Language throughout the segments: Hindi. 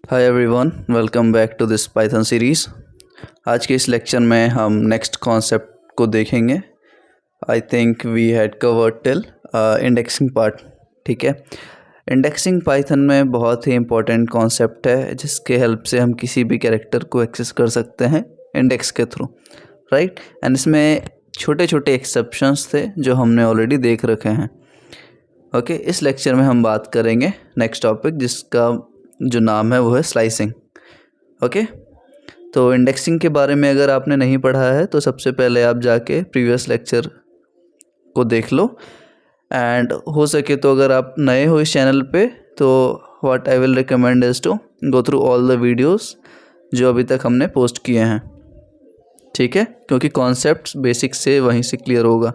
Hi everyone, welcome back to this Python series. आज के इस लेक्चर में हम नेक्स्ट कॉन्सेप्ट को देखेंगे। I think we had covered till indexing part. ठीक है, इंडेक्सिंग पाइथन में बहुत ही इम्पोर्टेंट कॉन्सेप्ट है जिसके हेल्प से हम किसी भी कैरेक्टर को एक्सेस कर सकते हैं इंडेक्स के थ्रू, राइट। एंड इसमें छोटे छोटे एक्सेप्शंस थे जो हमने ऑलरेडी देख रखे हैं। ओके, इस लेक्चर में हम बात करेंगे नेक्स्ट टॉपिक जिसका जो नाम है वो है स्लाइसिंग। ओके, तो इंडेक्सिंग के बारे में अगर आपने नहीं पढ़ा है तो सबसे पहले आप जाके प्रीवियस लेक्चर को देख लो। एंड हो सके तो अगर आप नए हो इस चैनल पे तो what I will recommend is to go through all the videos जो अभी तक हमने पोस्ट किए हैं। ठीक है, क्योंकि कॉन्सेप्ट्स बेसिक से वहीं से क्लियर होगा।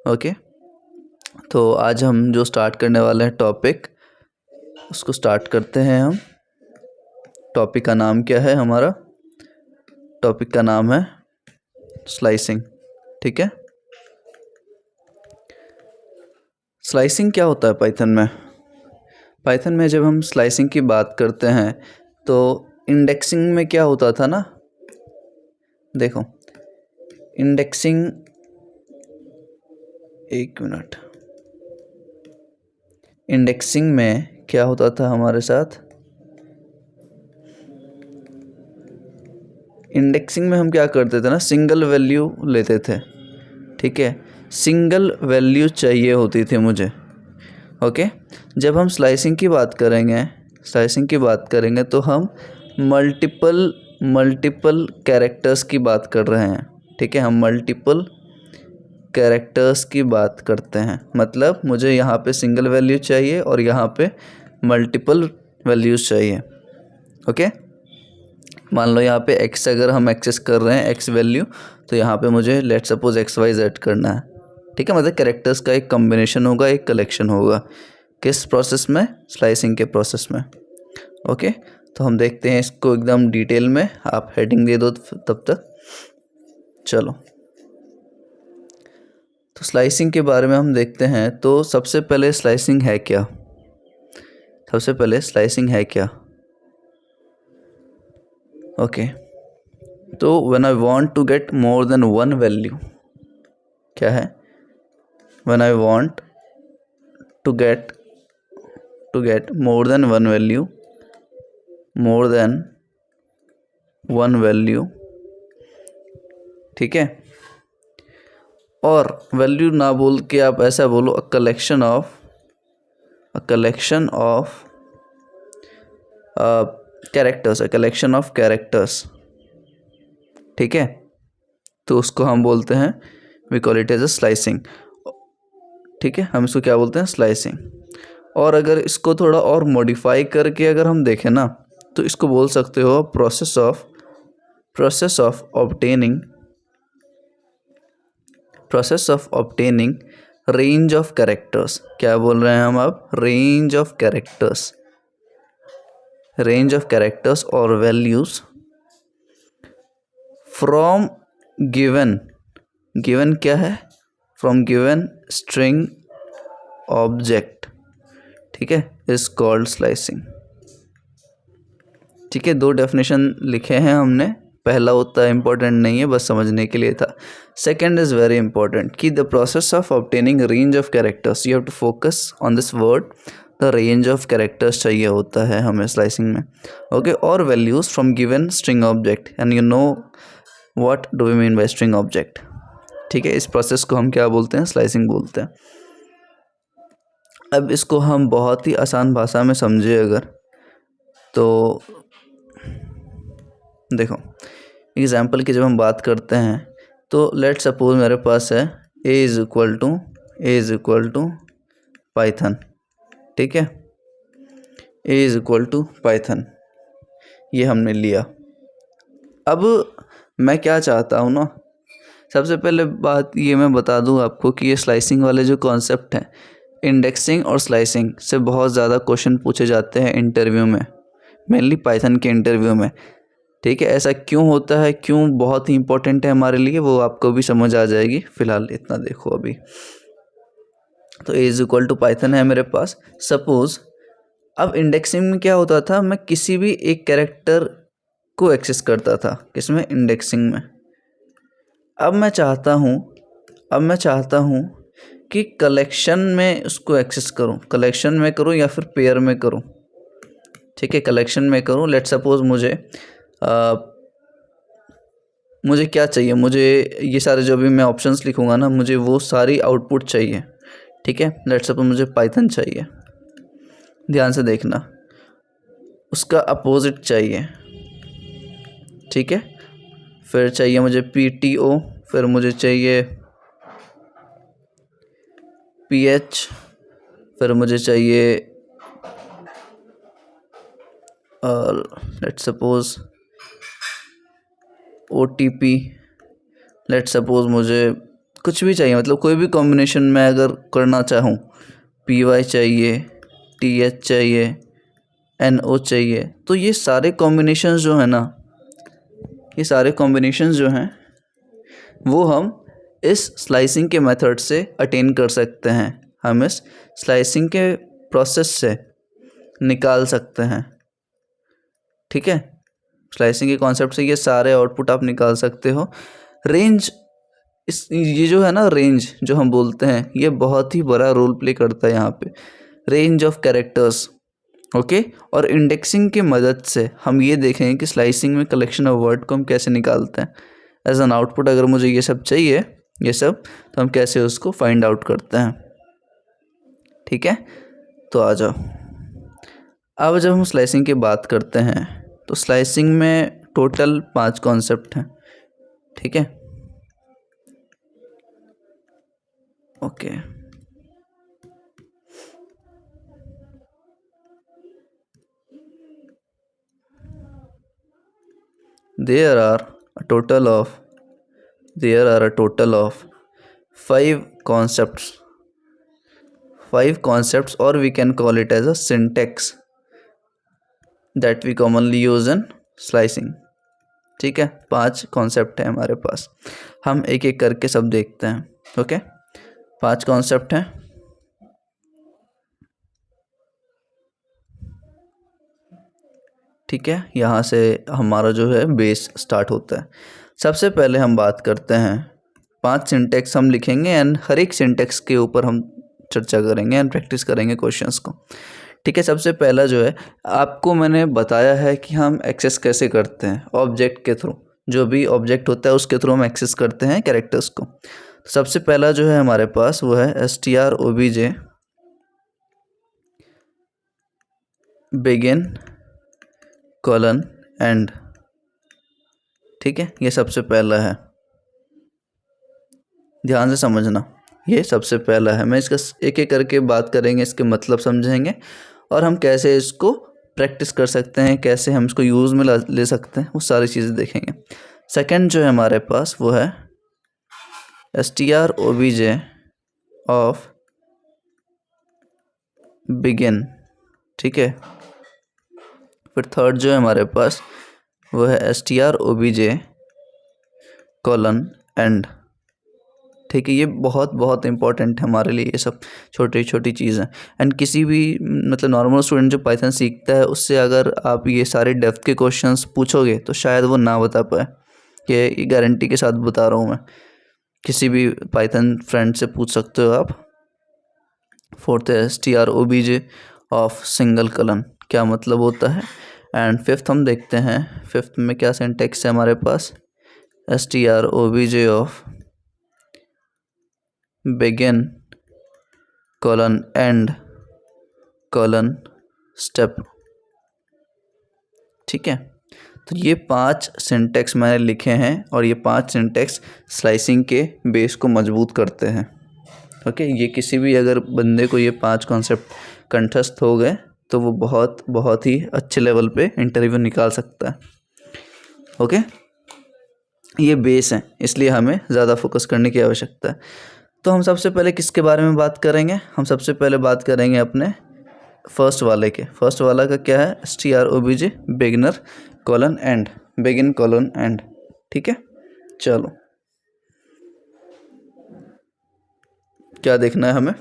ओके, तो आज हम जो स्टार्ट करने वाले हैं टॉपिक, उसको स्टार्ट करते हैं हम। टॉपिक का नाम क्या है हमारा? टॉपिक का नाम है स्लाइसिंग। ठीक है, स्लाइसिंग क्या होता है पाइथन में? पाइथन में जब हम स्लाइसिंग की बात करते हैं तो इंडेक्सिंग में क्या होता था ना, देखो इंडेक्सिंग, एक मिनट, इंडेक्सिंग में क्या होता था हमारे साथ? इंडेक्सिंग में हम क्या करते थे ना, सिंगल वैल्यू लेते थे। ठीक है, सिंगल वैल्यू चाहिए होती थी मुझे। ओके, जब हम स्लाइसिंग की बात करेंगे तो हम मल्टीपल कैरेक्टर्स की बात कर रहे हैं। ठीक है, हम मल्टीपल कैरेक्टर्स की बात करते हैं, मतलब मुझे यहाँ पे सिंगल वैल्यू चाहिए और यहाँ पे मल्टीपल वैल्यूज़ चाहिए। ओके, मान लो यहाँ पे x अगर हम एक्सेस कर रहे हैं x वैल्यू, तो यहाँ पे मुझे लेट सपोज XYZ करना है। ठीक है, मतलब कैरेक्टर्स का एक कॉम्बिनेशन होगा, एक कलेक्शन होगा। किस प्रोसेस में? स्लाइसिंग के प्रोसेस में। ओके, तो हम देखते हैं इसको एकदम डिटेल में। आप हेडिंग दे दो तब तक। चलो, तो स्लाइसिंग के बारे में हम देखते हैं। तो सबसे पहले स्लाइसिंग है क्या? ओके, तो when I want to get more than one value, क्या है? When I want to get more than one value, ठीक है। और वैल्यू ना बोल के आप ऐसा बोलो, अ कलेक्शन ऑफ कैरेक्टर्स। ठीक है, तो उसको हम बोलते हैं, we call it as a slicing. ठीक है, हम इसको क्या बोलते हैं? स्लाइसिंग। और अगर इसको थोड़ा और मॉडिफाई करके अगर हम देखें ना, तो इसको बोल सकते हो process of obtaining range of characters. क्या बोल रहे हैं हम अब? रेंज ऑफ कैरेक्टर्स और वैल्यूज फ्रॉम गिवन क्या है? From given string object. ठीक है, इज कॉल्ड स्लाइसिंग। ठीक है, दो डेफिनेशन लिखे हैं हमने। पहला उतना इम्पोर्टेंट नहीं है, बस समझने के लिए था। सेकेंड इज़ वेरी इंपॉर्टेंट कि the process of obtaining range of characters, you have to focus on this word. The range of characters चाहिए होता है हमें स्लाइसिंग में। ओके, और values from given string object, and you know what do we mean by string object. ठीक है, इस प्रोसेस को हम क्या बोलते हैं? स्लाइसिंग बोलते हैं। अब इसको हम बहुत ही आसान भाषा में समझे अगर, तो देखो एग्जाम्पल की जब हम बात करते हैं तो लेट सपोज मेरे पास है a is equal to Python. ठीक है, a is equal to Python, ये हमने लिया। अब मैं क्या चाहता हूँ ना, सबसे पहले बात ये मैं बता दूँ आपको कि ये स्लाइसिंग वाले जो कॉन्सेप्ट हैं, इंडेक्सिंग और स्लाइसिंग से बहुत ज़्यादा क्वेश्चन पूछे जाते हैं इंटरव्यू में, मेनली पाइथन के इंटरव्यू में। ठीक है, ऐसा क्यों होता है, क्यों बहुत ही इंपॉर्टेंट है हमारे लिए, वो आपको भी समझ आ जाएगी। फिलहाल इतना देखो अभी। तो a is equal to Python है मेरे पास। सपोज अब इंडेक्सिंग में क्या होता था, मैं किसी भी एक कैरेक्टर को एक्सेस करता था, किसमें, इंडेक्सिंग में। अब मैं चाहता हूँ कि कलेक्शन में उसको एक्सेस करूँ, कलेक्शन में करूँ या फिर पेयर में करूँ। ठीक है, कलेक्शन में करूँ। लेट सपोज मुझे क्या चाहिए, मुझे ये सारे जो भी मैं ऑप्शंस लिखूँगा ना, मुझे वो सारी आउटपुट चाहिए। ठीक है, लेट सपोज मुझे पाइथन चाहिए, ध्यान से देखना, उसका अपोजिट चाहिए। ठीक है, फिर चाहिए मुझे PTO, फिर मुझे चाहिए PH, फिर मुझे चाहिए let suppose OTP, let suppose मुझे कुछ भी चाहिए, मतलब कोई भी कॉम्बिनेशन में अगर करना चाहूँ, PY चाहिए, TH चाहिए, NO चाहिए, तो ये सारे कॉम्बिनेशंस जो है ना, ये सारे कॉम्बिनेशंस जो हैं वो हम इस स्लाइसिंग के मेथड से अटेन कर सकते हैं, हम इस स्लाइसिंग के प्रोसेस से निकाल सकते हैं। ठीक है, स्लाइसिंग के कॉन्सेप्ट से ये सारे आउटपुट आप निकाल सकते हो। रेंज, ये जो है ना, रेंज जो हम बोलते हैं, ये बहुत ही बड़ा रोल प्ले करता है यहाँ पे, रेंज ऑफ कैरेक्टर्स। ओके, और इंडेक्सिंग की मदद से हम ये देखेंगे कि स्लाइसिंग में कलेक्शन ऑफ वर्ड को हम कैसे निकालते हैं एज एन आउटपुट। अगर मुझे ये सब चाहिए, ये सब, तो हम कैसे उसको फाइंड आउट करते हैं। ठीक है, तो आ जाओ। अब जब हम स्लाइसिंग की बात करते हैं तो स्लाइसिंग में टोटल 5 कॉन्सेप्ट हैं। ठीक है, okay. There are a total of 5 concepts. 5 concepts, or we can call it as a syntax, that we commonly use in slicing. ठीक है, 5 कॉन्सेप्ट है हमारे पास, हम एक एक करके सब देखते हैं। ओके, 5 कॉन्सेप्ट हैं। ठीक है, यहाँ से हमारा जो है बेस स्टार्ट होता है। सबसे पहले हम बात करते हैं, 5 सिंटेक्स हम लिखेंगे एंड हर एक सिंटेक्स के ऊपर हम चर्चा करेंगे एंड प्रैक्टिस करेंगे क्वेश्चंस को। ठीक है, सबसे पहला जो है, आपको मैंने बताया है कि हम एक्सेस कैसे करते हैं, ऑब्जेक्ट के थ्रू, जो भी ऑब्जेक्ट होता है उसके थ्रू हम एक्सेस करते हैं कैरेक्टर्स को। तो सबसे पहला जो है हमारे पास वो है strobj begin कॉलन एंड। ठीक है, ये सबसे पहला है, ध्यान से समझना, ये सबसे पहला है। मैं इसका एक एक करके बात करेंगे, इसके मतलब समझेंगे और हम कैसे इसको प्रैक्टिस कर सकते हैं, कैसे हम इसको यूज़ में ले सकते हैं, वो सारी चीज़ें देखेंगे। सेकंड जो है हमारे पास वो है strobj ऑफ बिगिन। ठीक है, फिर थर्ड जो है हमारे पास वो है strobj कॉलन एंड। ठीक है, ये बहुत बहुत इंपॉर्टेंट है हमारे लिए, ये सब छोटी छोटी चीज़ें। एंड किसी भी मतलब नॉर्मल स्टूडेंट जो पाइथन सीखता है, उससे अगर आप ये सारे डेप्थ के क्वेश्चंस पूछोगे तो शायद वो ना बता पाए, कि ये गारंटी के साथ बता रहा हूँ मैं, किसी भी पाइथन फ्रेंड से पूछ सकते हो आप। फोर्थ है strobj ऑफ सिंगल कॉलन, क्या मतलब होता है। एंड फिफ्थ हम देखते हैं, फिफ्थ में क्या सिंटेक्स है हमारे पास, strobj of begin colon and colon step. ठीक है, तो ये 5 सिंटेक्स मैंने लिखे हैं और ये 5 सिंटेक्स स्लाइसिंग के बेस को मजबूत करते हैं। ओके, ये किसी भी अगर बंदे को ये 5 कॉन्सेप्ट कंठस्थ हो गए तो वो बहुत बहुत ही अच्छे लेवल पे इंटरव्यू निकाल सकता है। ओके, ये बेस है, इसलिए हमें ज़्यादा फोकस करने की आवश्यकता है। तो हम सबसे पहले किसके बारे में बात करेंगे, हम सबसे पहले बात करेंगे अपने फर्स्ट वाले के। फर्स्ट वाला का क्या है, strobj beginner colon and, begin colon and. ठीक है, चलो क्या देखना है हमें,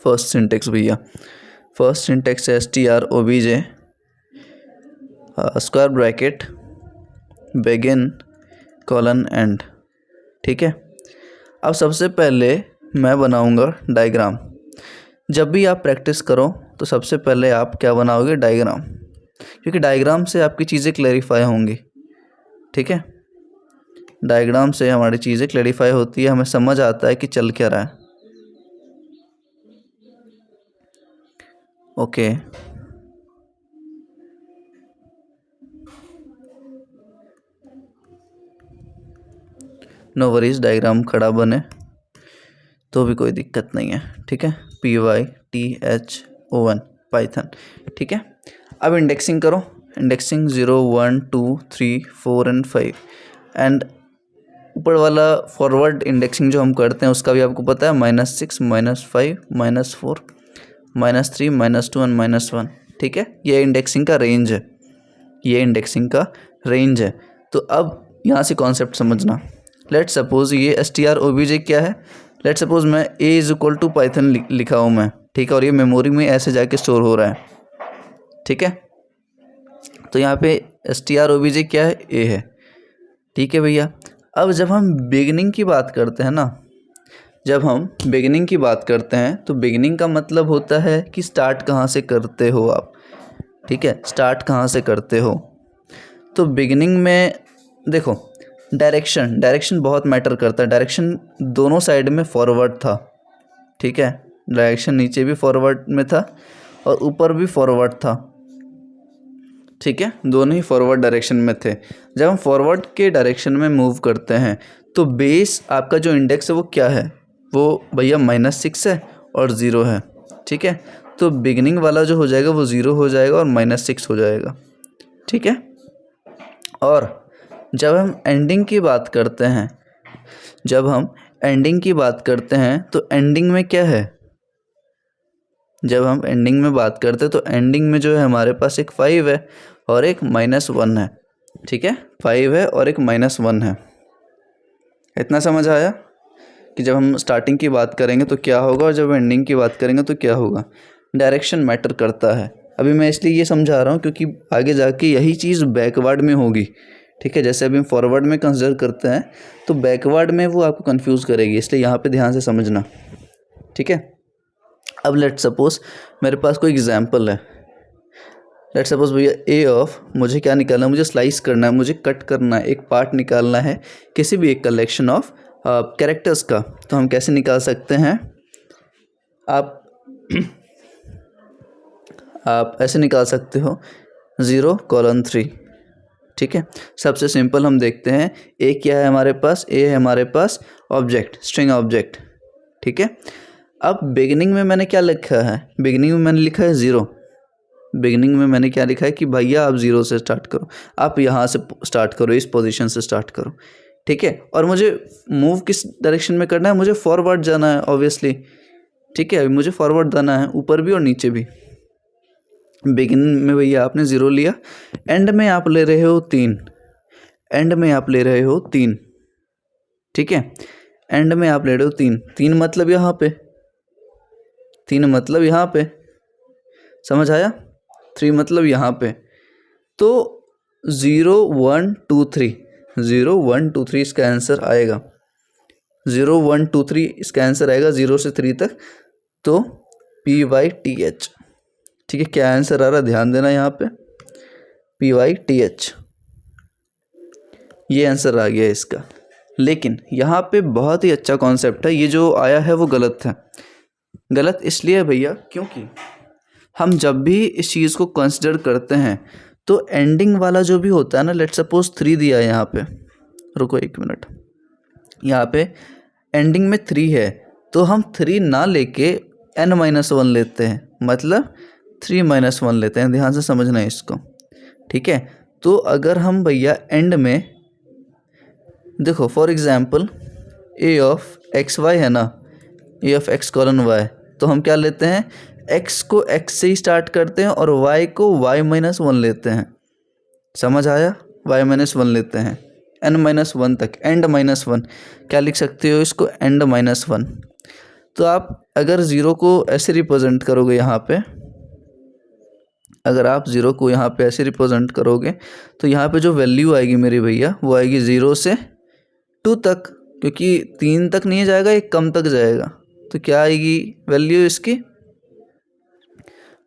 फर्स्ट सिंटेक्स भैया। फर्स्ट सिंटेक्स है str_obj square bracket begin colon and. ठीक है, अब सबसे पहले मैं बनाऊंगा डायग्राम। जब भी आप प्रैक्टिस करो तो सबसे पहले आप क्या बनाओगे, डायग्राम, क्योंकि डायग्राम से आपकी चीज़ें क्लैरिफाई होंगी। ठीक है, डायग्राम से हमारी चीज़ें क्लैरिफाई होती है, हमें समझ आता है कि चल क्या रहा है। ओके, नो वरीज, डायग्राम खड़ा बने तो भी कोई दिक्कत नहीं है। ठीक है, PYTHON पाइथन। ठीक है, अब इंडेक्सिंग करो। इंडेक्सिंग 0 1 2 3 4 एंड 5 एंड ऊपर वाला फॉरवर्ड इंडेक्सिंग जो हम करते हैं उसका भी आपको पता है, -6 -5 -4 -3 -2 एंड -1। ठीक है, ये इंडेक्सिंग का रेंज है, ये इंडेक्सिंग का रेंज है। तो अब यहाँ से कॉन्सेप्ट समझना। लेट सपोज ये str_obj क्या है, लेट सपोज मैं a = पाइथन लिखा हूँ मैं। ठीक है, और ये मेमोरी में ऐसे जाके स्टोर हो रहा है। ठीक है, तो यहाँ पे str_obj क्या है, a है। ठीक है भैया, अब जब हम बिगिनिंग की बात करते हैं ना, जब हम बिगिनिंग की बात करते हैं तो बिगिनिंग का मतलब होता है कि स्टार्ट कहाँ से करते हो आप। ठीक है, स्टार्ट कहाँ से करते हो। तो बिगिनिंग में देखो, डायरेक्शन बहुत मैटर करता है। डायरेक्शन दोनों साइड में फॉरवर्ड था। ठीक है, डायरेक्शन नीचे भी फॉरवर्ड में था और ऊपर भी फॉरवर्ड था। ठीक है, दोनों ही फॉरवर्ड डायरेक्शन में थे। जब हम फॉरवर्ड के डायरेक्शन में मूव करते हैं तो बेस आपका जो इंडेक्स है वो क्या है, वो भैया -6 है और 0 है। ठीक है, तो बिगिनिंग वाला जो हो जाएगा वो 0 हो जाएगा और -6 हो जाएगा। ठीक है, और जब हम एंडिंग की बात करते हैं, जब हम एंडिंग की बात करते हैं तो एंडिंग में क्या है, जब हम एंडिंग में बात करते हैं तो एंडिंग में जो है हमारे पास एक 5 है और एक -1 है। ठीक है, 5 है और एक -1 है। इतना समझ आया कि जब हम स्टार्टिंग की बात करेंगे तो क्या होगा और जब एंडिंग की बात करेंगे तो क्या होगा। डायरेक्शन मैटर करता है। अभी मैं इसलिए ये समझा रहा हूँ क्योंकि आगे जाके यही चीज़ बैकवर्ड में होगी। ठीक है, जैसे अभी हम फॉरवर्ड में कंसिडर करते हैं तो बैकवर्ड में वो आपको कंफ्यूज करेगी, इसलिए यहाँ पे ध्यान से समझना। ठीक है, अब लेट सपोज मेरे पास कोई एग्जांपल है। लेट सपोज भैया ए ऑफ, मुझे क्या निकालना है, मुझे स्लाइस करना है, मुझे कट करना है, एक पार्ट निकालना है किसी भी एक कलेक्शन ऑफ कैरेक्टर्स का। तो हम कैसे निकाल सकते हैं, आप ऐसे निकाल सकते हो 0:3। ठीक है, सबसे सिंपल हम देखते हैं, ए क्या है हमारे पास, ए है हमारे पास ऑब्जेक्ट, स्ट्रिंग ऑब्जेक्ट। ठीक है, अब बिगिनिंग में मैंने क्या लिखा है, बिगिनिंग में मैंने लिखा है 0। बिगिनिंग में मैंने क्या लिखा है कि भैया आप 0 से स्टार्ट करो, आप यहाँ से स्टार्ट करो, इस पोजीशन से स्टार्ट करो। ठीक है, और मुझे मूव किस डायरेक्शन में करना है, मुझे फॉरवर्ड जाना है ऑब्वियसली। ठीक है, अभी मुझे फॉरवर्ड जाना है, ऊपर भी और नीचे भी। बिगिनिंग में भैया आपने 0 लिया, एंड में आप ले रहे हो 3, एंड में आप ले रहे हो 3। ठीक है, एंड में आप ले रहे हो 3, 3 मतलब यहाँ पे, 3 मतलब यहाँ पे, समझ आया, 3 मतलब यहाँ पे। तो 0 1 2 3, 0 1 2 3 इसका आंसर आएगा। 0 1 2 3 इसका आंसर आएगा 0 से 3 तक, तो PYTH। ठीक है, क्या आंसर आ रहा है, ध्यान देना यहाँ पे, PYTH, ये आंसर आ गया इसका। लेकिन यहाँ पे बहुत ही अच्छा कॉन्सेप्ट है, ये जो आया है वो गलत है। गलत इसलिए भैया क्योंकि हम जब भी इस चीज़ को कंसिडर करते हैं तो एंडिंग वाला जो भी होता है ना, लेट सपोज 3 दिया है यहाँ पे, रुको 1 मिनट, यहाँ पे एंडिंग में 3 है तो हम 3 ना लेके n-1 लेते हैं, मतलब 3-1 लेते हैं। ध्यान से समझना है इसको। ठीक है, तो अगर हम भैया एंड में देखो, for example a of xy है ना, a ऑफ x:y, तो हम क्या लेते हैं, x को x से ही स्टार्ट करते हैं और y को y-1 लेते हैं। समझ आया, y-1 लेते हैं n-1 तक, end-1 क्या लिख सकते हो इसको, end-1। तो आप अगर 0 को ऐसे रिप्रेजेंट करोगे यहाँ पे, अगर आप ज़ीरो को यहाँ पे ऐसे रिप्रेजेंट करोगे तो यहाँ पे जो वैल्यू आएगी मेरी भैया वो आएगी 0 से 2 तक, क्योंकि 3 तक नहीं जाएगा, एक कम तक जाएगा। तो क्या आएगी वैल्यू इसकी?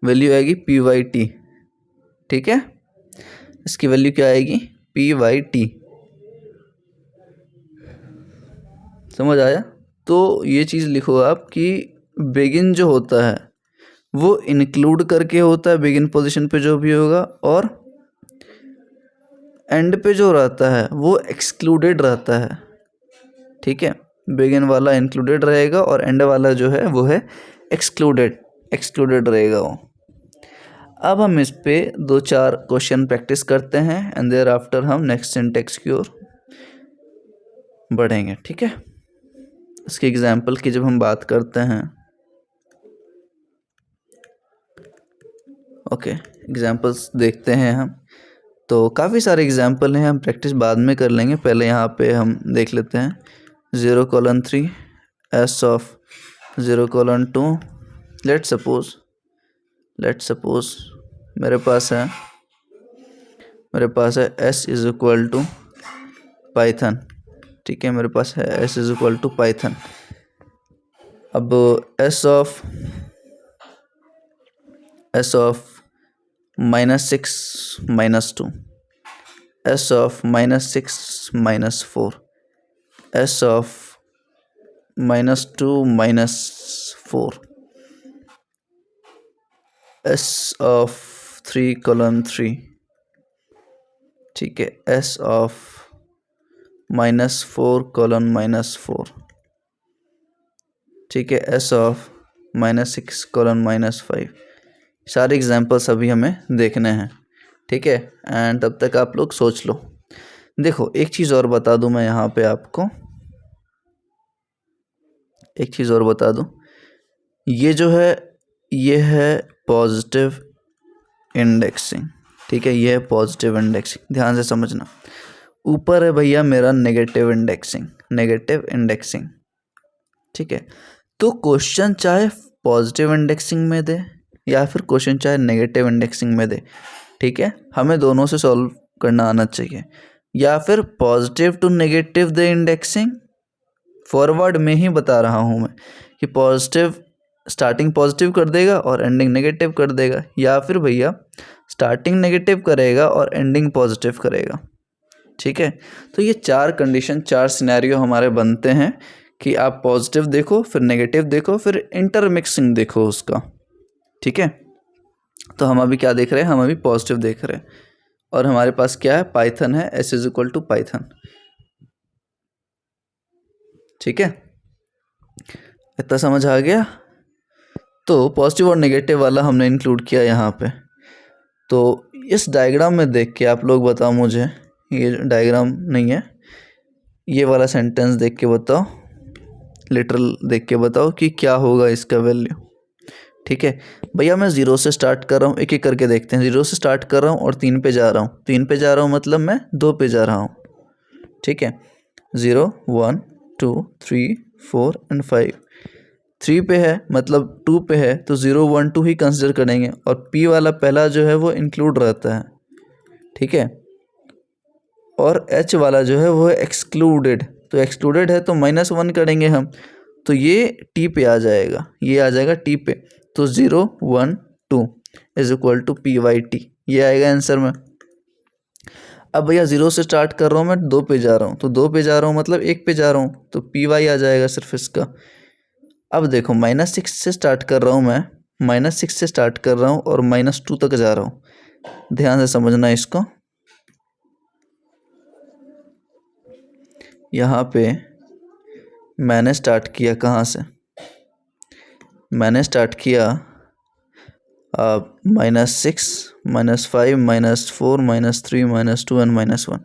वैल्यू आएगी p/t। ठीक है, इसकी वैल्यू क्या आएगी? p/t। समझ आया? तो ये चीज़ लिखो आप कि बिगिन जो होता है वो इंक्लूड करके होता है, बिगिन पोजीशन पे जो भी होगा, और एंड पे जो रहता है वो एक्सक्लूडेड रहता है। ठीक है, बिगिन वाला इंक्लूडेड रहेगा और एंड वाला जो है वो है एक्सक्लूडेड रहेगा वो। अब हम इस पे 2-4 क्वेश्चन प्रैक्टिस करते हैं एंड देयर आफ्टर हम नेक्स्ट सिंटेक्स की ओर बढ़ेंगे। ठीक है, इसके एग्जाम्पल की जब हम बात करते हैं, ओके, एग्जाम्पल्स देखते हैं हम। तो काफ़ी सारे एग्जाम्पल हैं, हम प्रैक्टिस बाद में कर लेंगे। पहले यहाँ पे हम देख लेते हैं 0:3 s ऑफ 0:2। लेट्स सपोज मेरे पास है s is equal to Python. ठीक है, मेरे पास है s is equal to Python. अब s of -6 -2, s of -6 -4, s of -2 -4, s of 3:3। ठीक है, s ऑफ -4:-4। ठीक है, s ऑफ -6:-5। सारे एग्जाम्पल्स अभी हमें देखने हैं। ठीक है, एंड तब तक आप लोग सोच लो। देखो, एक चीज़ और बता दूं मैं यहाँ पे आपको, एक चीज़ और बता दूं, ये जो है ये है पॉजिटिव इंडेक्सिंग। ठीक है, ये है पॉजिटिव इंडेक्सिंग, ध्यान से समझना। ऊपर है भैया मेरा नेगेटिव इंडेक्सिंग। ठीक है, तो क्वेश्चन चाहे पॉजिटिव इंडेक्सिंग में दे या फिर क्वेश्चन चाहे नेगेटिव इंडेक्सिंग में दे, ठीक है, हमें दोनों से सॉल्व करना आना चाहिए। या फिर positive to negative the indexing, forward में ही बता रहा हूँ मैं कि पॉजिटिव स्टार्टिंग पॉजिटिव कर देगा और एंडिंग नेगेटिव कर देगा, या फिर भैया स्टार्टिंग नेगेटिव करेगा और एंडिंग पॉजिटिव करेगा। ठीक है, तो ये 4 कंडीशन, 4 सिनेरियो हमारे बनते हैं कि आप पॉजिटिव देखो, फिर नेगेटिव देखो, फिर इंटरमिक्सिंग देखो उसका। ठीक है, तो हम अभी क्या देख रहे हैं? हम अभी पॉजिटिव देख रहे हैं और हमारे पास क्या है? पाइथन है, s is equal to Python. ठीक है, इतना समझ आ गया? तो पॉजिटिव और नेगेटिव वाला हमने इंक्लूड किया यहाँ पे। तो इस डायग्राम में देख के आप लोग बताओ मुझे, ये डायग्राम नहीं है, ये वाला सेंटेंस देख के बताओ, लिटरल देख के बताओ कि क्या होगा इसका वैल्यू। ठीक है भैया, मैं 0 से स्टार्ट कर रहा हूँ, एक एक करके देखते हैं। 0 से स्टार्ट कर रहा हूँ और 3 पे जा रहा हूँ। 3 पे जा रहा हूँ मतलब मैं 2 पे जा रहा हूँ। ठीक है, 0 1 2 3 4 एंड 5। 3 पे है मतलब 2 पे है तो 0 1 2 ही कंसिडर करेंगे, और P वाला पहला जो है वो इंक्लूड रहता है। ठीक है, और H वाला जो है वो है एक्सक्लूडेड, तो एक्सक्लूडेड है तो -1 करेंगे हम, तो ये T पे आ जाएगा, ये आ जाएगा T पे। तो 0 1 2 इज इक्वल टू p/t, ये आएगा आंसर में। अब भैया 0 से स्टार्ट कर रहा हूँ मैं, 2 पे जा रहा हूँ, तो 2 पे जा रहा हूँ मतलब 1 पे जा रहा हूँ, तो py आ जाएगा सिर्फ इसका। अब देखो -6 से स्टार्ट कर रहा हूँ मैं, -6 से स्टार्ट कर रहा हूँ और -2 तक जा रहा हूँ। ध्यान से समझना इसको। यहाँ पे मैंने स्टार्ट किया कहाँ से? मैंने स्टार्ट किया -6 -5 -4 -3 -2 एंड -1।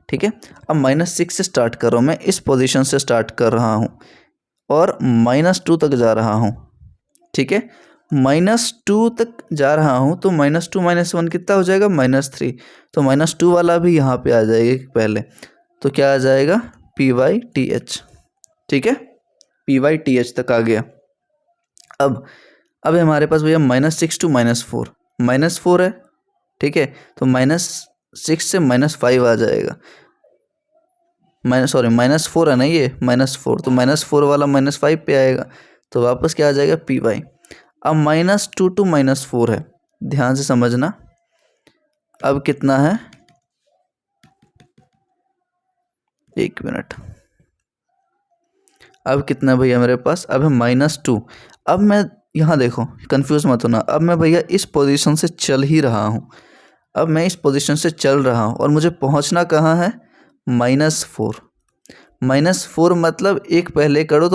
ठीक है, अब -6 से स्टार्ट कर रहा हूँ मैं, इस पोजीशन से स्टार्ट कर रहा हूँ और -2 तक जा रहा हूँ। ठीक है, -2 तक जा रहा हूँ तो -2 -1 कितना हो जाएगा? -3। तो -2 वाला भी यहाँ पे आ जाएगा पहले, तो क्या आ जाएगा? p/th। ठीक है, p/th तक आ गया। अब हमारे पास भैया -6 to -4, -4 है ठीक है, तो -6 से -5 आ जाएगा, -4 है ना, ये -4, तो -4 वाला -5 पे आएगा, तो वापस क्या आ जाएगा py। अब -2 to -4 है, ध्यान से समझना। अब कितना है, 1 मिनट, अब कितना है भैया मेरे पास, अब है -2। अब मैं यहाँ देखो, कंफ्यूज मत होना, अब मैं भैया इस पोजीशन से चल ही रहा हूँ, अब मैं इस पोजीशन से चल रहा हूँ और मुझे पहुँचना कहाँ है, -4। -4 मतलब एक पहले करो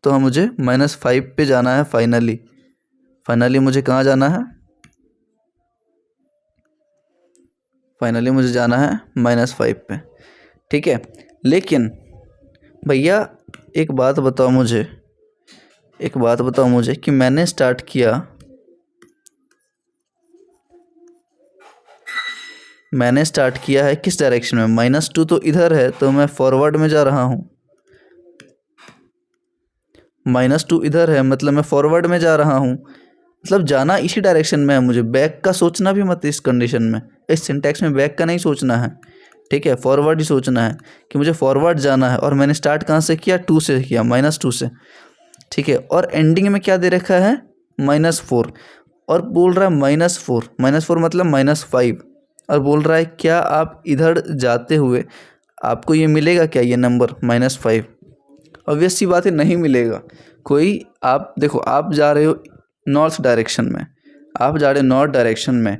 तो मुझे -5 पे जाना है फाइनली मुझे कहाँ जाना है, फाइनली मुझे जाना है -5 पे, ठीक है। लेकिन भैया एक बात बताओ मुझे कि मैंने स्टार्ट किया है किस डायरेक्शन में, -2 तो इधर है, तो मैं फॉरवर्ड में जा रहा हूँ, -2 इधर है मतलब मैं फॉरवर्ड में जा रहा हूँ, मतलब जाना इसी डायरेक्शन में है मुझे, बैक का सोचना भी मत इस कंडीशन में, इस सिंटैक्स में बैक का नहीं सोचना है, ठीक है, फॉरवर्ड ही सोचना है कि मुझे फॉरवर्ड जाना है। और मैंने स्टार्ट कहाँ से किया, 2 से किया, -2 से, ठीक है। और एंडिंग में क्या दे रखा है, -4, और बोल रहा है -4 मतलब -5, और बोल रहा है क्या आप इधर जाते हुए आपको ये मिलेगा क्या, ये नंबर -5, ऑब्वियस सी बात है नहीं मिलेगा। कोई आप देखो, आप जा रहे हो नॉर्थ डायरेक्शन में,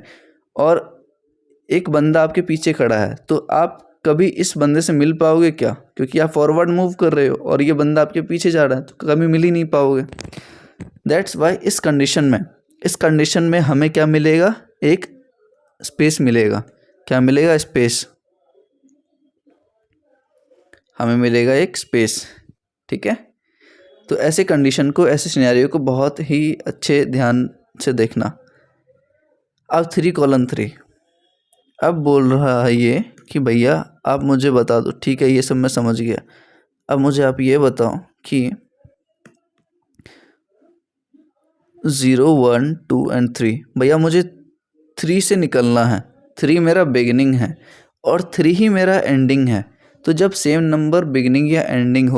और एक बंदा आपके पीछे खड़ा है, तो आप कभी इस बंदे से मिल पाओगे क्या, क्योंकि आप फॉरवर्ड मूव कर रहे हो और ये बंदा आपके पीछे जा रहा है, तो कभी मिल ही नहीं पाओगे। दैट्स वाई इस कंडीशन में हमें क्या मिलेगा, एक स्पेस मिलेगा, क्या मिलेगा, स्पेस, हमें मिलेगा एक स्पेस, ठीक है। तो ऐसे सिनेरियो को बहुत ही अच्छे ध्यान से देखना। अब 3:3, अब बोल रहा है ये कि भैया आप मुझे बता दो, ठीक है ये सब मैं समझ गया, अब मुझे आप ये बताओ कि 0 1 2 और 3, भैया मुझे 3 से निकलना है, 3 मेरा बिगिनिंग है और 3 ही मेरा एंडिंग है। तो जब सेम नंबर बिगिनिंग या एंडिंग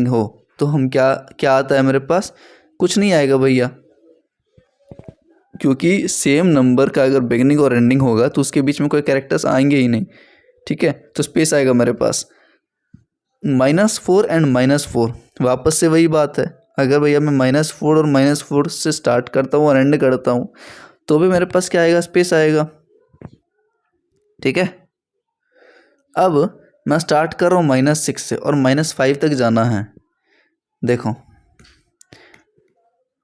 हो, तो हम क्या आता है मेरे पास, कुछ नहीं आएगा भैया, क्योंकि सेम नंबर का अगर बिगिनिंग और एंडिंग होगा तो उसके बीच में कोई कैरेक्टर्स आएंगे ही नहीं, ठीक है। तो स्पेस आएगा मेरे पास, -4 एंड -4, वापस से वही बात है, अगर भैया मैं -4 और -4 से स्टार्ट करता हूँ और एंड करता हूँ, तो भी मेरे पास क्या आएगा, स्पेस आएगा, ठीक है। अब मैं स्टार्ट कर रहा हूँ -6 से और -5 तक जाना है। देखो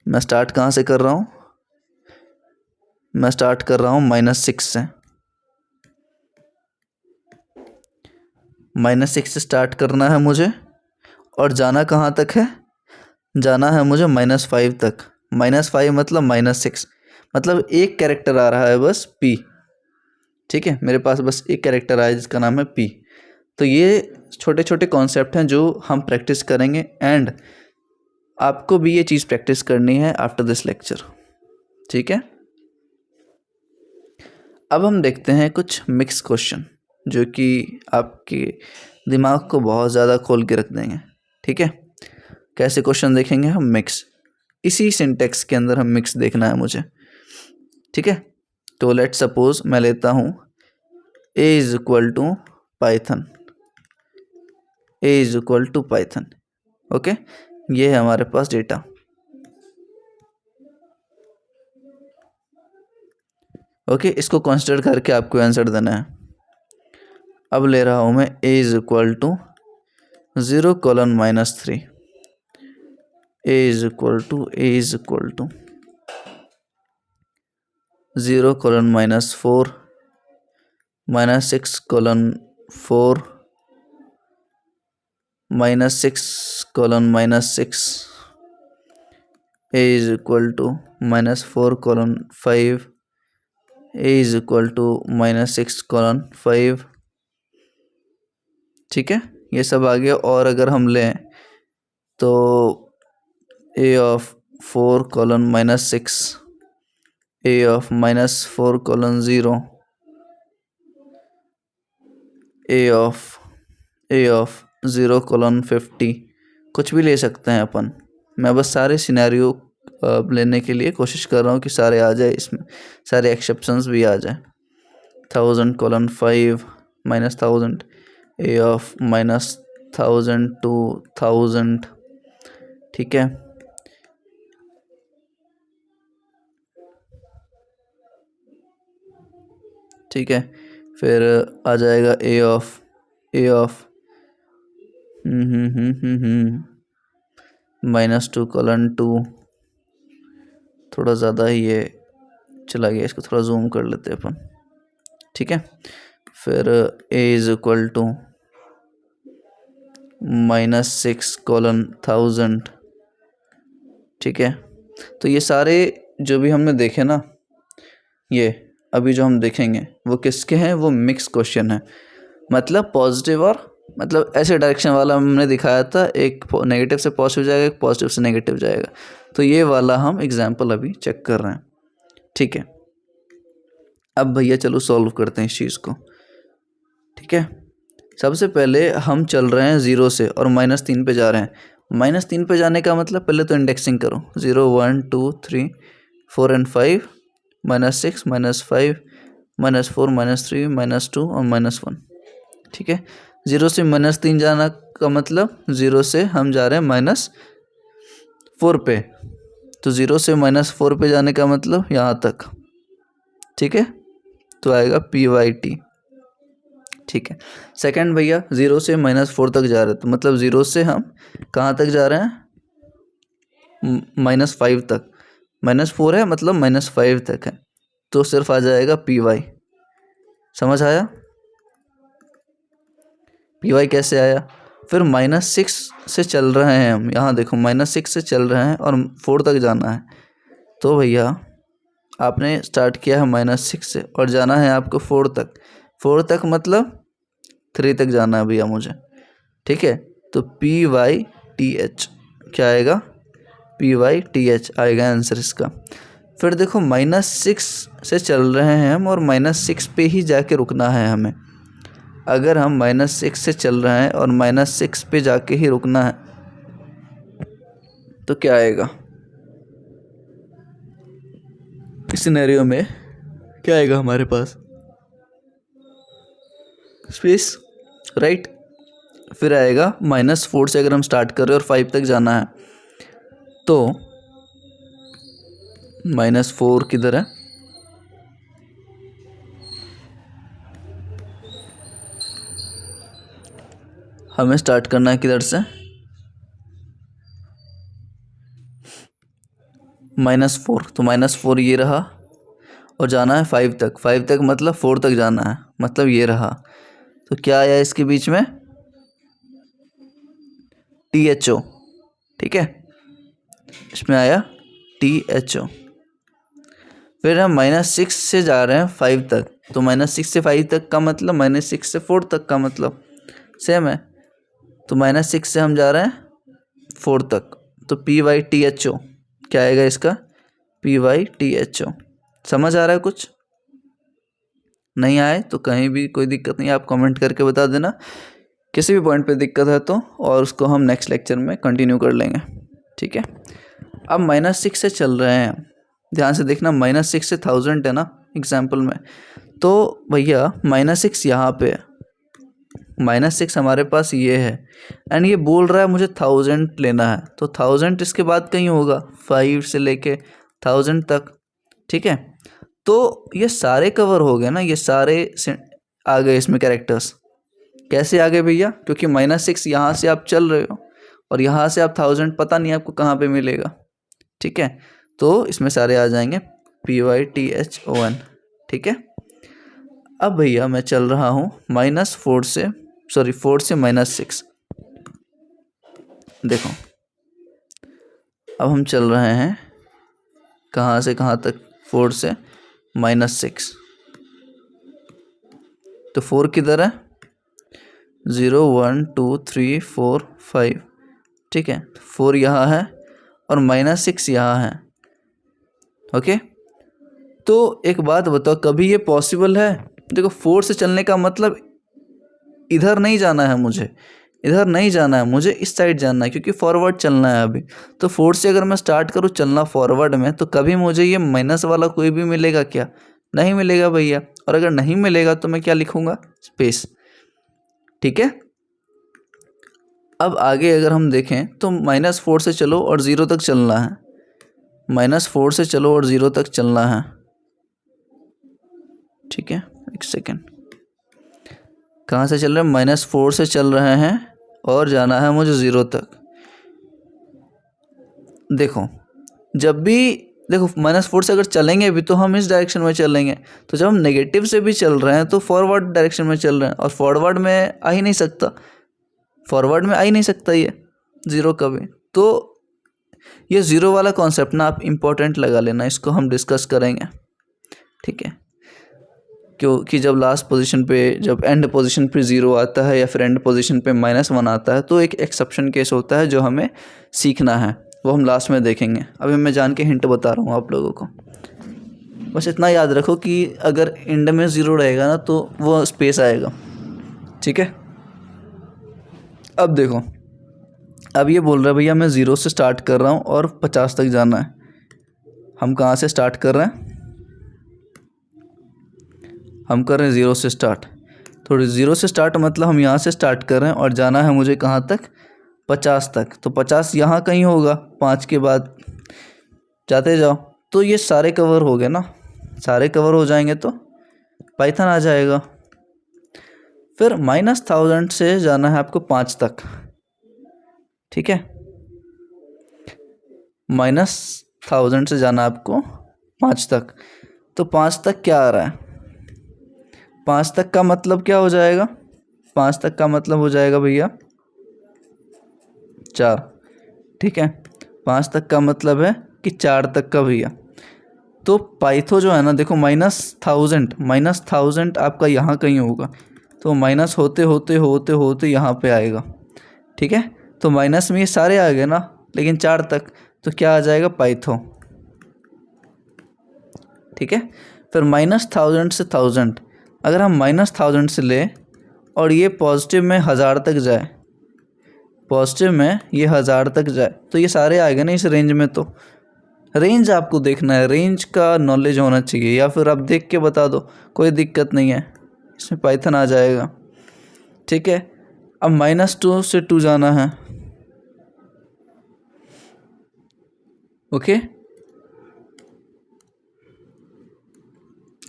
मैं स्टार्ट कहाँ से कर रहा हूँ, मैं स्टार्ट कर रहा हूँ -6 से, -6 से स्टार्ट करना है मुझे, और जाना कहाँ तक है, जाना है मुझे -5 तक। -5 मतलब -6, मतलब एक कैरेक्टर आ रहा है बस P, ठीक है, मेरे पास बस एक कैरेक्टर आया जिसका नाम है P। तो ये छोटे छोटे कॉन्सेप्ट हैं जो हम प्रैक्टिस करेंगे, एंड आपको भी ये चीज़ प्रैक्टिस करनी है आफ्टर दिस लेक्चर, ठीक है। अब हम देखते हैं कुछ मिक्स क्वेश्चन जो कि आपके दिमाग को बहुत ज़्यादा खोल के रख देंगे, ठीक है। कैसे क्वेश्चन देखेंगे हम, मिक्स, इसी सिंटेक्स के अंदर हम मिक्स देखना है मुझे, ठीक है। तो लेट सपोज मैं लेता हूँ a is equal to Python, okay, ये है हमारे पास डेटा, ओके, इसको कंसिडर करके आपको आंसर देना है। अब ले रहा हूँ मैं a is equal to 0:-3, a is equal to 0:-4, -6:4, -6:6, a is equal to -4:5, a is equal to -6:5, ठीक है, ये सब आ गया। और अगर हम लें तो a of 4 colon minus 6, a of minus 4 colon 0, a of 0 colon 50, कुछ भी ले सकते हैं अपन। मैं बस सारे सिनेरियो लेने के लिए कोशिश कर रहा हूँ कि सारे आ जाए, इसमें सारे एक्सेप्शंस भी आ जाए। 1000 colon 5 minus 1000, a of minus 1000 to 1000, ठीक है। ठीक है, फिर आ जाएगा a of -2 colon 2, थोड़ा ज़्यादा ही ये चला गया, इसको थोड़ा जूम कर लेते हैं अपन, ठीक है। फिर a is equal to -6 colon 1000, ठीक है। तो ये सारे जो भी हमने देखे ना, ये अभी जो हम देखेंगे वो किसके हैं, वो मिक्स क्वेश्चन है। मतलब पॉजिटिव और मतलब ऐसे डायरेक्शन वाला हमने दिखाया था, एक नेगेटिव से पॉजिटिव जाएगा, एक पॉजिटिव से नेगेटिव जाएगा। तो ये वाला हम एग्जाम्पल अभी चेक कर रहे हैं, ठीक है। अब भैया चलो सॉल्व करते हैं इस चीज़ को, ठीक है। सबसे पहले हम चल रहे हैं 0 से और -3 पे जा रहे हैं। -3 पे जाने का मतलब पहले तो इंडेक्सिंग करो, 0 1 2 3 4 एंड 5, -6 -5 -4 -3 -2 और -1, ठीक है। 0 से -3 जाना का मतलब 0 से हम जा रहे हैं -4 पे, तो 0 से -4 पे जाने का मतलब यहाँ तक, ठीक है। तो आएगा PYT, ठीक है। सेकंड भैया 0 से -4 तक जा रहे हैं, तो मतलब 0 से हम कहाँ तक जा रहे हैं, -5 तक। -4 है मतलब -5 तक है, तो सिर्फ आ जाएगा PY। समझ आया? PY कैसे आया? फिर -6 से चल रहे हैं हम, यहाँ देखो -6 से चल रहे हैं और 4 तक जाना है। तो भैया आपने स्टार्ट किया है -6 से और जाना है आपको 4 तक। 4 तक मतलब 3 तक जाना है भैया मुझे, ठीक है। तो PYTH क्या आएगा, PYTH आएगा आंसर इसका। फिर देखो -6 से चल रहे हैं हम और -6 पे ही जाके रुकना है हमें। अगर हम -6 से चल रहे हैं और -6 पे जाके ही रुकना है तो क्या आएगा, इस सिनेरियो में क्या आएगा हमारे पास, स्पेस, राइट। फिर आएगा -4 से अगर हम स्टार्ट कर रहे हैं और 5 तक जाना है, तो -4 किधर है, हमें स्टार्ट करना है किधर से, -4, तो -4 ये रहा और जाना है 5 तक। 5 तक मतलब 4 तक जाना है, मतलब ये रहा। तो क्या आया इसके बीच में, THO, ठीक है। इसमें आया THO। फिर हम -6 से जा रहे हैं 5 तक, तो -6 से 5 तक का मतलब -6 से 4 तक का मतलब सेम है। तो -6 से हम जा रहे हैं 4 तक, तो PYTHO क्या आएगा इसका, PYTHO। समझ आ रहा है? कुछ नहीं आए तो कहीं भी कोई दिक्कत नहीं, आप कमेंट करके बता देना किसी भी पॉइंट पे दिक्कत है तो, और उसको हम नेक्स्ट लेक्चर में कंटिन्यू कर लेंगे, ठीक है। अब -6 से चल रहे हैं, ध्यान से देखना, -6 से 1000 है ना एग्जाम्पल में, तो भैया -6 यहाँ पे है, -6 हमारे पास ये है एंड ये बोल रहा है मुझे 1000 लेना है, तो 1000 इसके बाद कहीं होगा, 5 से लेके 1000 तक, ठीक है। तो ये सारे कवर हो गए ना, ये सारे आ गए इसमें कैरेक्टर्स। कैसे आ गए भैया, क्योंकि -6 यहाँ से आप चल रहे हो और यहाँ से आप 1000 पता नहीं आपको कहाँ पे मिलेगा, ठीक है। तो इसमें सारे आ जाएंगे PYTHON, ठीक है। अब भैया मैं चल रहा हूँ -4 से 4 से -6, देखो अब हम चल रहे हैं कहाँ से कहाँ तक, 4 से -6, तो 4 किधर है, 0 1 2 3 4 5, ठीक है। 4 यहाँ है और -6 यहाँ है। ओके, तो एक बात बताओ, कभी ये पॉसिबल है? देखो 4 से चलने का मतलब इधर नहीं जाना है मुझे, इधर नहीं जाना है मुझे, इस साइड जाना है, क्योंकि फॉरवर्ड चलना है अभी। तो 4 से अगर मैं स्टार्ट करूँ चलना फॉरवर्ड में, तो कभी मुझे ये माइनस वाला कोई भी मिलेगा क्या? नहीं मिलेगा भैया। और अगर नहीं मिलेगा तो मैं क्या लिखूँगा? स्पेस। ठीक है, अब आगे अगर हम देखें तो -4 से चलो और 0 तक चलना है। -4 से चलो और 0 तक चलना है। ठीक है, एक सेकेंड, कहाँ से चल रहे हैं? -4 से चल रहे हैं और जाना है मुझे 0 तक। देखो जब भी देखो -4 से अगर चलेंगे भी तो हम इस डायरेक्शन में चलेंगे, तो जब हम नेगेटिव से भी चल रहे हैं तो फॉरवर्ड डायरेक्शन में चल रहे हैं, और फॉरवर्ड में आ ही नहीं सकता, फॉरवर्ड में आ ही नहीं सकता ये 0 कभी। तो ये 0 वाला कॉन्सेप्ट ना आप इम्पोर्टेंट लगा लेना, इसको हम डिस्कस करेंगे। ठीक है, क्योंकि जब लास्ट पोजीशन पे, जब एंड पोजीशन पे 0 आता है या फिर एंड पोजीशन पे -1 आता है, तो एक एक्सेप्शन केस होता है जो हमें सीखना है, वो हम लास्ट में देखेंगे। अभी मैं जान के हिंट बता रहा हूँ आप लोगों को। बस इतना याद रखो कि अगर एंड में 0 रहेगा ना तो वो स्पेस आएगा। ठीक है, अब देखो, अब ये बोल रहा है भैया मैं 0 से स्टार्ट कर रहा हूँ और 50 तक जाना है। हम कहाँ से स्टार्ट कर रहे हैं? हम कर रहे हैं 0 से स्टार्ट। तो 0 से स्टार्ट मतलब हम यहाँ से स्टार्ट कर रहे हैं और जाना है मुझे कहाँ तक? 50 तक। तो 50 यहाँ कहीं होगा, 5 के बाद जाते जाओ। तो ये सारे कवर हो गए ना, सारे कवर हो जाएंगे तो पाइथन आ जाएगा। फिर -1000 से जाना है आपको 5 तक। ठीक है, -1000 से जाना है आपको 5 तक। तो 5 तक क्या आ रहा है? 5 तक का मतलब क्या हो जाएगा? 5 तक का मतलब हो जाएगा भैया 4। ठीक है, 5 तक का मतलब है कि 4 तक का भैया। तो पाइथो जो है ना, देखो -1000 आपका यहाँ कहीं होगा, तो माइनस होते होते होते होते यहाँ पे आएगा। ठीक है, तो माइनस में ये सारे आ गए ना, लेकिन 4 तक, तो क्या आ जाएगा? पाइथो। ठीक है, फिर -1000 से 1000, अगर हम -1000 से ले और ये पॉजिटिव में 1000 तक जाए, पॉजिटिव में ये 1000 तक जाए, तो ये सारे आएंगे ना इस रेंज में। तो रेंज आपको देखना है, रेंज का नॉलेज होना चाहिए, या फिर आप देख के बता दो, कोई दिक्कत नहीं है, इसमें पाइथन आ जाएगा। ठीक है, अब -2 से 2 जाना है। ओके,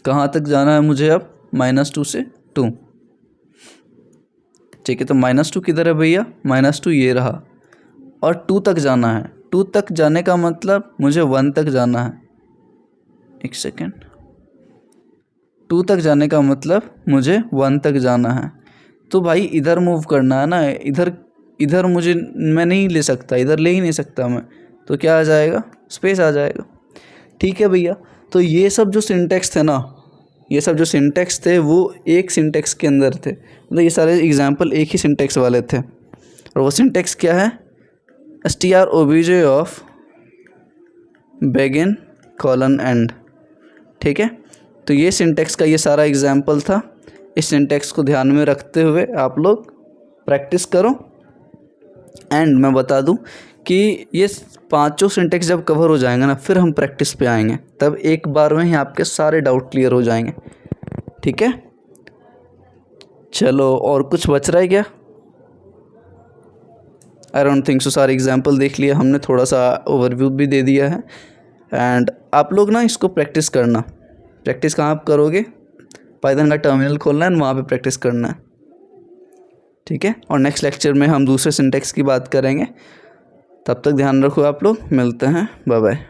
कहाँ तक जाना है मुझे अब? -2 से 2। ठीक है, तो -2 किधर है भैया? -2 ये रहा, और 2 तक जाना है। 2 तक जाने का मतलब मुझे 1 तक जाना है। एक सेकेंड, 2 तक जाने का मतलब मुझे 1 तक जाना है। तो भाई इधर मूव करना है ना, इधर मुझे, मैं नहीं ले सकता, इधर ले ही नहीं सकता मैं, तो क्या आ जाएगा? स्पेस आ जाएगा। ठीक है भैया, तो ये सब जो सिंटेक्स थे ना, ये सब जो सिंटेक्स थे वो एक सिंटेक्स के अंदर थे, मतलब ये सारे एग्जाम्पल एक ही सिंटेक्स वाले थे। और वो सिंटेक्स क्या है? strobj of begin colon end। ठीक है, तो ये सिंटेक्स का ये सारा एग्जाम्पल था। इस सिंटेक्स को ध्यान में रखते हुए आप लोग प्रैक्टिस करो। एंड मैं बता दूं कि ये 5 सिंटेक्स जब कवर हो जाएंगे ना, फिर हम प्रैक्टिस पे आएंगे, तब एक बार में ही आपके सारे डाउट क्लियर हो जाएंगे। ठीक है, चलो, और कुछ बच रहा है क्या? आई डोंट थिंक सो, सारे एग्जाम्पल देख लिया हमने, थोड़ा सा ओवरव्यू भी दे दिया है। एंड आप लोग ना इसको प्रैक्टिस करना। प्रैक्टिस कहाँ आप करोगे? पाइथन का टर्मिनल खोलना है, वहाँ पे प्रैक्टिस करना है। ठीक है, और नेक्स्ट लेक्चर में हम दूसरे सिंटेक्स की बात करेंगे। तब तक ध्यान रखो आप लोग, मिलते हैं, बाय बाय।